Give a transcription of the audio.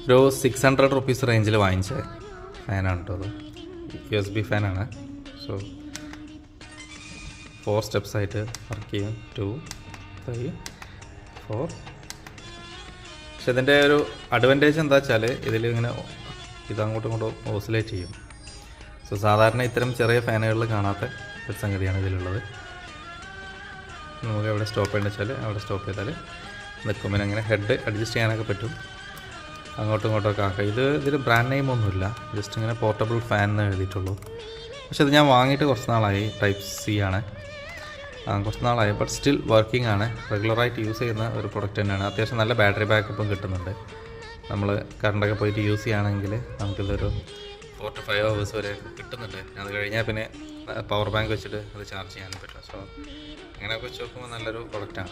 ഒരു 600 റുപ്പീസ് റേഞ്ചിൽ വാങ്ങിച്ച ഫാനാണ് കേട്ടോ. അത് USB ഫാനാണ്. സോ 4 സ്റ്റെപ്സ് ആയിട്ട് വർക്ക് ചെയ്യും. 2, 3, 4. പക്ഷെ ഇതിൻ്റെ ഒരു അഡ്വാൻറ്റേജ് എന്താ വെച്ചാൽ ഇതിലിങ്ങനെ ഇതങ്ങോട്ടും ഇങ്ങോട്ടും ഓസിലേറ്റ് ചെയ്യും. സോ സാധാരണ ഇത്തരം ചെറിയ ഫാനുകളിൽ കാണാത്ത ഒരു സംഗതിയാണ് ഇതിലുള്ളത്. നമുക്ക് എവിടെ സ്റ്റോപ്പ് ചെയ്യേണ്ടത് വെച്ചാൽ അവിടെ സ്റ്റോപ്പ് ചെയ്താൽ നിൽക്കും. പിന്നെ അങ്ങനെ ഹെഡ് അഡ്ജസ്റ്റ് ചെയ്യാനൊക്കെ പറ്റും, അങ്ങോട്ടും ഇങ്ങോട്ടൊക്കെ ആക്കാം. ഇതിൽ ബ്രാൻഡ് നെയിം ഒന്നുമില്ല, ജസ്റ്റ് ഇങ്ങനെ പോർട്ടബിൾ ഫാൻ എന്ന് എഴുതിയിട്ടുള്ളൂ. പക്ഷെ ഇത് ഞാൻ വാങ്ങിയിട്ട് കുറച്ച് നാളായി. ടൈപ്പ് സി ആണ്, കുറച്ച് നാളായി. ബട്ട് സ്റ്റിൽ വർക്കിംഗ് ആണ്. റെഗുലറായിട്ട് യൂസ് ചെയ്യുന്ന ഒരു പ്രൊഡക്റ്റ് തന്നെയാണ്. അത്യാവശ്യം നല്ല ബാറ്ററി ബാക്കപ്പും കിട്ടുന്നുണ്ട്. നമ്മൾ കറണ്ടൊക്കെ പോയിട്ട് യൂസ് ചെയ്യുകയാണെങ്കിൽ നമുക്കിതൊരു 4 to 5 hours വരെ കിട്ടുന്നുണ്ട്. അത് കഴിഞ്ഞാൽ പിന്നെ പവർ ബാങ്ക് വെച്ചിട്ട് അത് ചാർജ് ചെയ്യാനും പറ്റും. സോ അങ്ങനെയൊക്കെ വെച്ച് നോക്കുമ്പോൾ നല്ലൊരു പ്രൊഡക്റ്റാണ്.